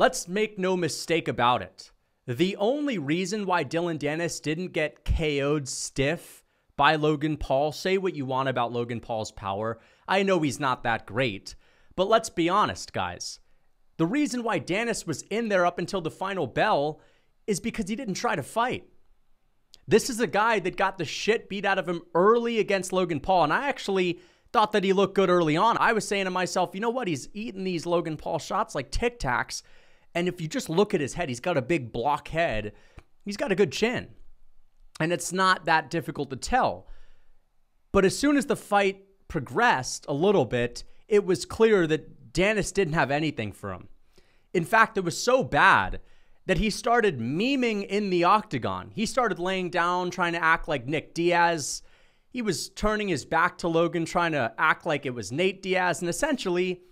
Let's make no mistake about it. The only reason why Dillon Danis didn't get KO'd stiff by Logan Paul, say what you want about Logan Paul's power, I know he's not that great, but let's be honest, guys. The reason why Danis was in there up until the final bell is because he didn't try to fight. This is a guy that got the shit beat out of him early against Logan Paul, and I actually thought that he looked good early on. I was saying to myself, you know what? He's eating these Logan Paul shots like Tic Tacs, and if you just look at his head, he's got a big block head. He's got a good chin, and it's not that difficult to tell. But as soon as the fight progressed a little bit, it was clear that Danis didn't have anything for him. In fact, it was so bad that he started memeing in the octagon. He started laying down, trying to act like Nick Diaz. He was turning his back to Logan, trying to act like it was Nate Diaz. And essentially,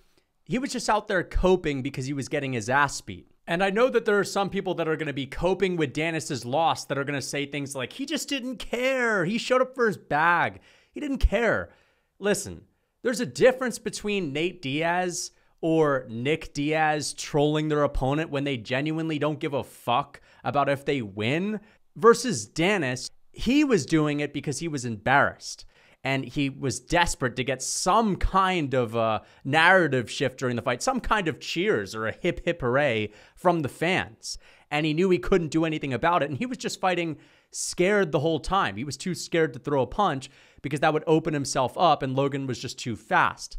he was just out there coping because he was getting his ass beat. And I know that there are some people that are going to be coping with Danis's loss that are going to say things like, he just didn't care. He showed up for his bag. He didn't care. Listen, there's a difference between Nate Diaz or Nick Diaz trolling their opponent when they genuinely don't give a fuck about if they win versus Danis. He was doing it because he was embarrassed and he was desperate to get some kind of a narrative shift during the fight, some kind of cheers or a hip hip hooray from the fans. And he knew he couldn't do anything about it. And he was just fighting scared the whole time. He was too scared to throw a punch because that would open himself up and Logan was just too fast.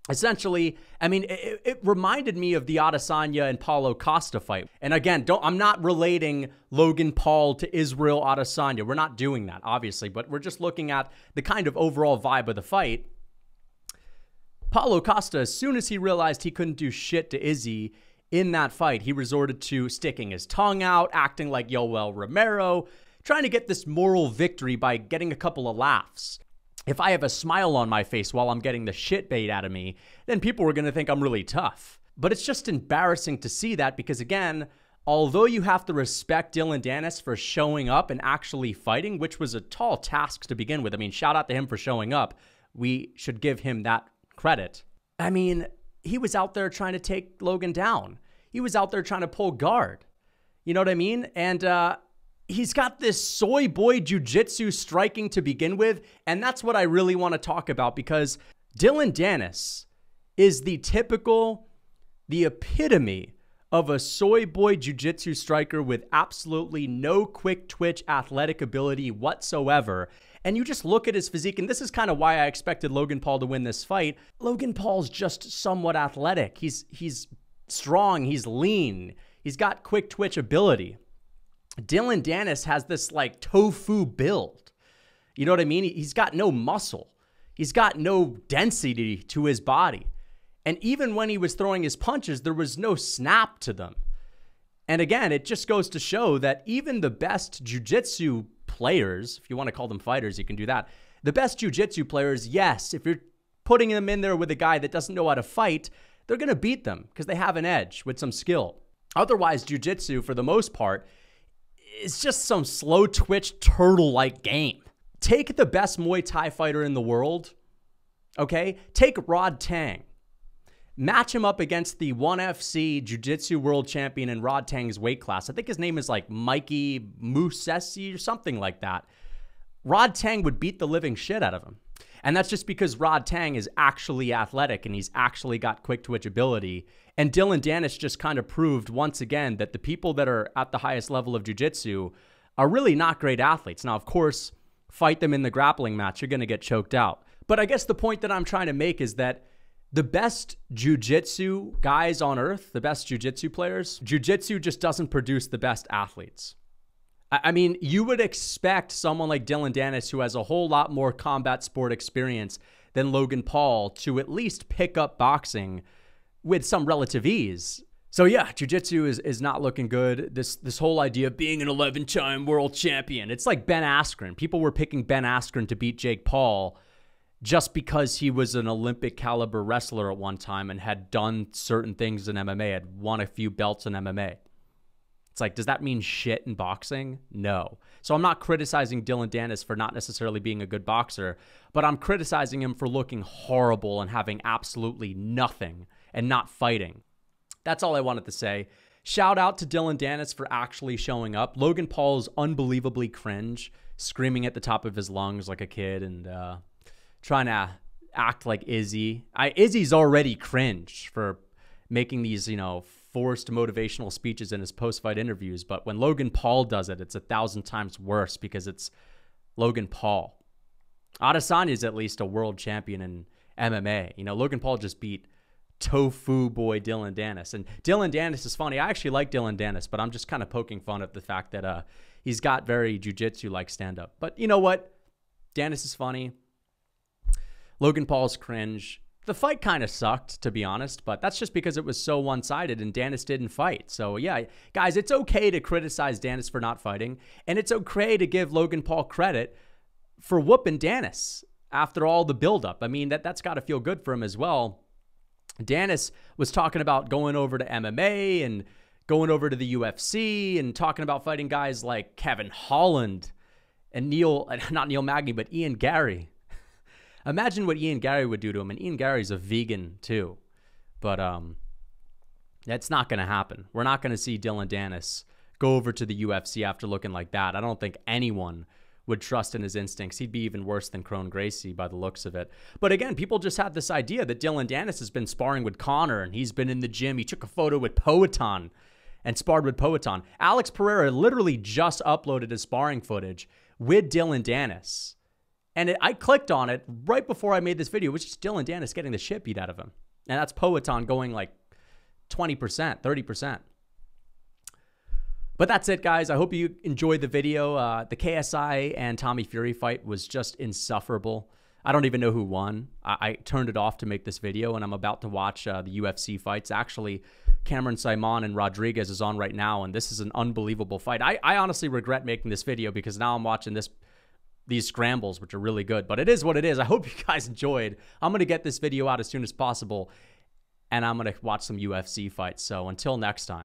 Essentially, I mean, it reminded me of the Adesanya and Paulo Costa fight. And again, I'm not relating Logan Paul to Israel Adesanya. We're not doing that, obviously, but we're just looking at the kind of overall vibe of the fight. Paulo Costa, as soon as he realized he couldn't do shit to Izzy in that fight, he resorted to sticking his tongue out, acting like Yoel Romero, trying to get this moral victory by getting a couple of laughs. If I have a smile on my face while I'm getting the shit bait out of me, then people are going to think I'm really tough. But it's just embarrassing to see that because, again, although you have to respect Dillon Danis for showing up and actually fighting, which was a tall task to begin with. I mean, shout out to him for showing up. We should give him that credit. I mean, he was out there trying to take Logan down. He was out there trying to pull guard. You know what I mean? And, he's got this soy boy jiu-jitsu striking to begin with, and that's what I really want to talk about because Dillon Danis is the epitome of a soy boy jiu-jitsu striker with absolutely no quick twitch athletic ability whatsoever. And you just look at his physique, and this is kind of why I expected Logan Paul to win this fight. Logan Paul's just somewhat athletic. He's strong, he's lean, he's got quick twitch ability. Dillon Danis has this like tofu build. You know what I mean? He's got no muscle. He's got no density to his body. And even when he was throwing his punches, there was no snap to them. And again, it just goes to show that even the best jiu-jitsu players, if you want to call them fighters, you can do that. The best jiu-jitsu players, yes, if you're putting them in there with a guy that doesn't know how to fight, they're going to beat them because they have an edge with some skill. Otherwise, jiu-jitsu, for the most part, it's just some slow twitch turtle-like game. Take the best Muay Thai fighter in the world, okay? Take Rod Tang. Match him up against the 1FC Jiu-Jitsu world champion in Rod Tang's weight class. I think his name is like Mikey Musesi or something like that. Rod Tang would beat the living shit out of him. And that's just because Rod Tang is actually athletic and he's actually got quick twitch ability. And Dillon Danis just kind of proved once again that the people that are at the highest level of jiu-jitsu are really not great athletes. Now, of course, fight them in the grappling match, you're going to get choked out. But I guess the point that I'm trying to make is that the best jiu-jitsu guys on earth, the best jiu-jitsu players, jiu-jitsu just doesn't produce the best athletes. I mean, you would expect someone like Dillon Danis, who has a whole lot more combat sport experience than Logan Paul, to at least pick up boxing with some relative ease. So yeah, jiu-jitsu is not looking good. This whole idea of being an 11-time world champion, it's like Ben Askren. People were picking Ben Askren to beat Jake Paul just because he was an Olympic caliber wrestler at one time and had done certain things in MMA, had won a few belts in MMA. It's like, does that mean shit in boxing? No. So I'm not criticizing Dillon Danis for not necessarily being a good boxer, but I'm criticizing him for looking horrible and having absolutely nothing and not fighting. That's all I wanted to say. Shout out to Dillon Danis for actually showing up. Logan Paul's unbelievably cringe, screaming at the top of his lungs like a kid and trying to act like Izzy. Izzy's already cringe for making these, forced motivational speeches in his post-fight interviews. But when Logan Paul does it, it's 1,000 times worse because it's Logan Paul. Adesanya's at least a world champion in MMA. Logan Paul just beat tofu boy Dillon Danis. And Dillon Danis is funny. I actually like Dillon Danis, but I'm just kind of poking fun at the fact that he's got very Jiu Jitsu like stand-up. But you know what? Danis is funny. Logan Paul's cringe. The fight kind of sucked, to be honest, but that's just because it was so one-sided and Danis didn't fight. So yeah, guys, it's okay to criticize Danis for not fighting, and it's okay to give Logan Paul credit for whooping Danis after all the buildup. I mean, that's got to feel good for him as well. Danis was talking about going over to MMA and going over to the UFC and talking about fighting guys like Kevin Holland and not Neil Magny, but Ian Gary. Imagine what Ian Gary would do to him. And Ian Gary's a vegan too. But that's not going to happen. We're not going to see Dillon Danis go over to the UFC after looking like that. I don't think anyone would trust in his instincts. He'd be even worse than Kron Gracie by the looks of it. But again, people just had this idea that Dillon Danis has been sparring with Conor and he's been in the gym. He took a photo with Poatan and sparred with Poatan. Alex Pereira literally just uploaded his sparring footage with Dillon Danis. And I clicked on it right before I made this video, which is Dillon Danis getting the shit beat out of him. And that's Poatan going like 20%, 30%. But that's it, guys. I hope you enjoyed the video. The KSI and Tommy Fury fight was just insufferable. I don't even know who won. I turned it off to make this video, and I'm about to watch the UFC fights. Actually, Cameron Simon and Rodriguez is on right now, and this is an unbelievable fight. I honestly regret making this video because now I'm watching these scrambles, which are really good. But it is what it is. I hope you guys enjoyed. I'm going to get this video out as soon as possible, and I'm going to watch some UFC fights. So until next time.